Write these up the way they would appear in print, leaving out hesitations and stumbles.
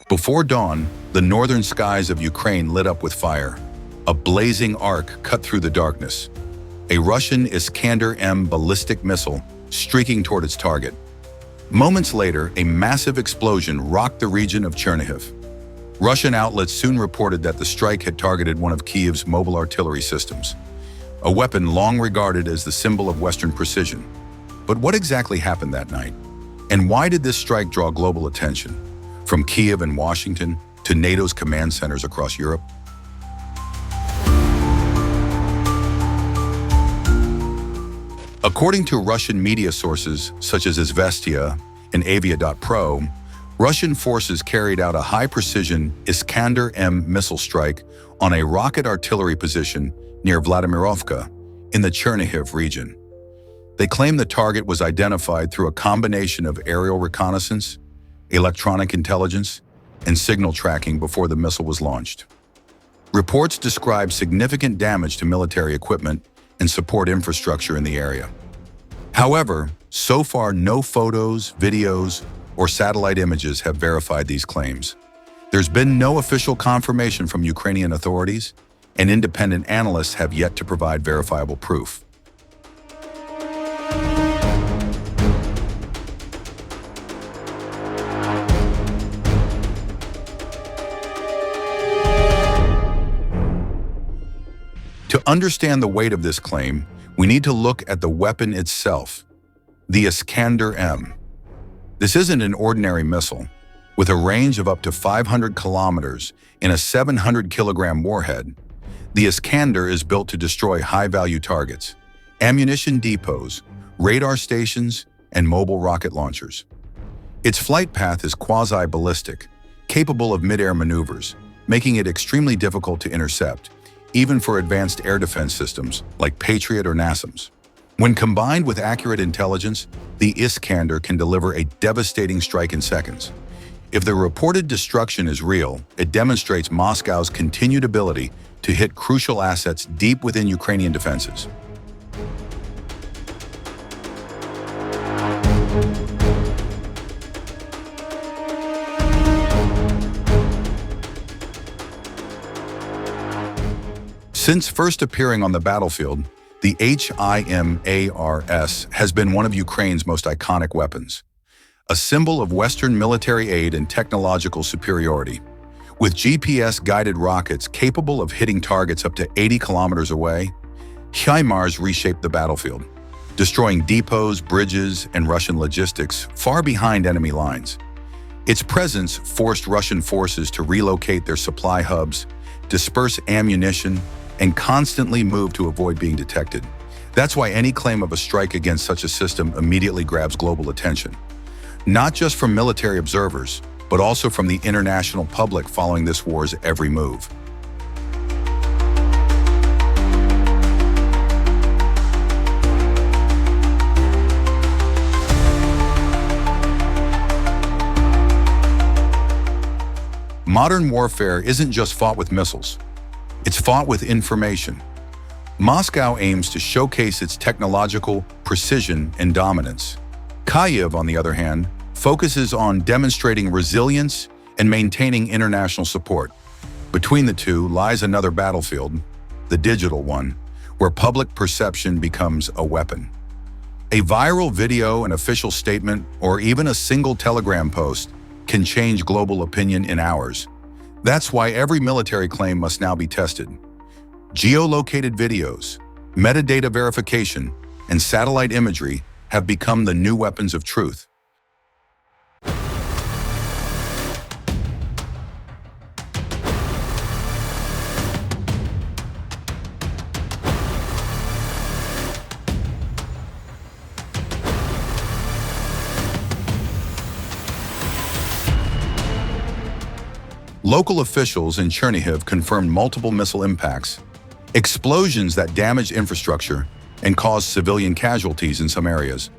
Before dawn, the northern skies of Ukraine lit up with fire. A blazing arc cut through the darkness. A Russian Iskander M ballistic missile streaking toward its target. Moments later, a massive explosion rocked the region of Chernihiv. Russian outlets soon reported that the strike had targeted one of Kyiv's mobile artillery systems, a weapon long regarded as the symbol of Western precision. But what exactly happened that night? And why did this strike draw global attention, from Kyiv and Washington to NATO's command centers across Europe? According to Russian media sources such as Izvestia and Avia.pro, Russian forces carried out a high-precision Iskander M missile strike on a rocket artillery position near Vladimirovka in the Chernihiv region. They claim the target was identified through a combination of aerial reconnaissance, electronic intelligence, and signal tracking before the missile was launched. Reports describe significant damage to military equipment and support infrastructure in the area. However, so far no photos, videos, or satellite images have verified these claims. There's been no official confirmation from Ukrainian authorities, and independent analysts have yet to provide verifiable proof. To understand the weight of this claim, we need to look at the weapon itself, the Iskander M. This isn't an ordinary missile. With a range of up to 500 kilometers and a 700-kilogram warhead, the Iskander is built to destroy high-value targets, ammunition depots, radar stations, and mobile rocket launchers. Its flight path is quasi-ballistic, capable of mid-air maneuvers, making it extremely difficult to intercept, even for advanced air defense systems like Patriot or NASAMS. When combined with accurate intelligence, the Iskander can deliver a devastating strike in seconds. If the reported destruction is real, it demonstrates Moscow's continued ability to hit crucial assets deep within Ukrainian defenses. Since first appearing on the battlefield, the HIMARS has been one of Ukraine's most iconic weapons, a symbol of Western military aid and technological superiority. With GPS-guided rockets capable of hitting targets up to 80 kilometers away, HIMARS reshaped the battlefield, destroying depots, bridges, and Russian logistics far behind enemy lines. Its presence forced Russian forces to relocate their supply hubs, disperse ammunition, and constantly move to avoid being detected. That's why any claim of a strike against such a system immediately grabs global attention, not just from military observers, but also from the international public following this war's every move. Modern warfare isn't just fought with missiles. It's fought with information. Moscow aims to showcase its technological precision and dominance. Kyiv, on the other hand, focuses on demonstrating resilience and maintaining international support. Between the two lies another battlefield, the digital one, where public perception becomes a weapon. A viral video, an official statement, or even a single Telegram post can change global opinion in hours. That's why every military claim must now be tested. Geolocated videos, metadata verification, and satellite imagery have become the new weapons of truth. Local officials in Chernihiv confirmed multiple missile impacts, explosions that damaged infrastructure and caused civilian casualties in some areas.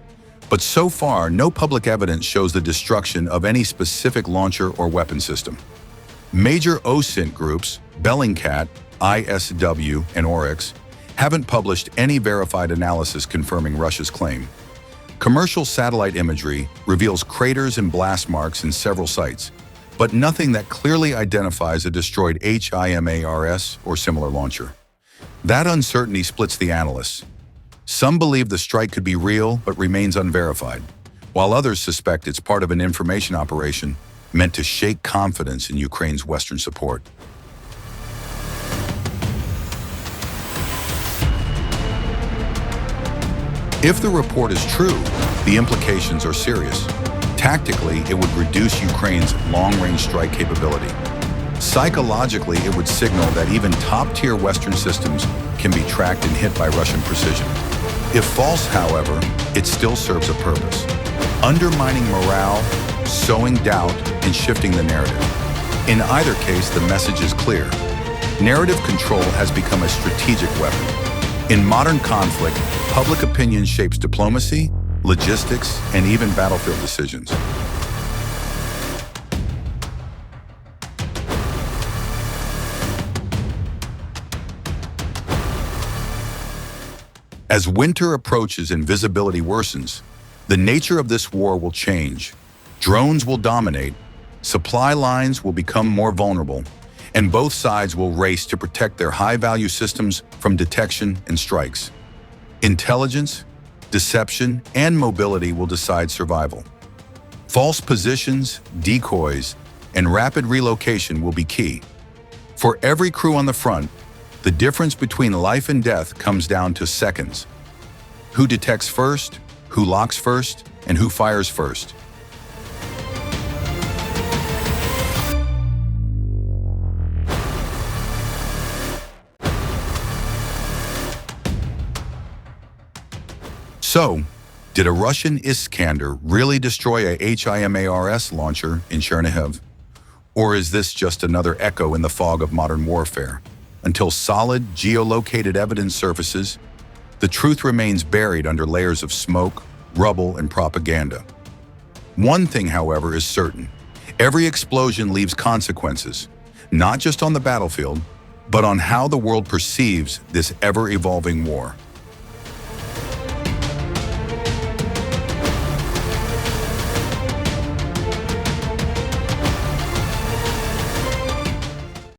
But so far, no public evidence shows the destruction of any specific launcher or weapon system. Major OSINT groups, Bellingcat, ISW, and Oryx, haven't published any verified analysis confirming Russia's claim. Commercial satellite imagery reveals craters and blast marks in several sites, but nothing that clearly identifies a destroyed HIMARS or similar launcher. That uncertainty splits the analysts. Some believe the strike could be real but remains unverified, while others suspect it's part of an information operation meant to shake confidence in Ukraine's Western support. If the report is true, the implications are serious. Tactically, it would reduce Ukraine's long-range strike capability. Psychologically, it would signal that even top-tier Western systems can be tracked and hit by Russian precision. If false, however, it still serves a purpose: undermining morale, sowing doubt, and shifting the narrative. In either case, the message is clear. Narrative control has become a strategic weapon. In modern conflict, public opinion shapes diplomacy, logistics, and even battlefield decisions. As winter approaches and visibility worsens, the nature of this war will change. Drones will dominate, supply lines will become more vulnerable, and both sides will race to protect their high-value systems from detection and strikes. Intelligence, deception, and mobility will decide survival. False positions, decoys, and rapid relocation will be key. For every crew on the front, the difference between life and death comes down to seconds. Who detects first, who locks first, and who fires first. So, did a Russian Iskander really destroy a HIMARS launcher in Chernihiv? Or is this just another echo in the fog of modern warfare? Until solid, geolocated evidence surfaces, the truth remains buried under layers of smoke, rubble, and propaganda. One thing, however, is certain. Every explosion leaves consequences, not just on the battlefield, but on how the world perceives this ever-evolving war.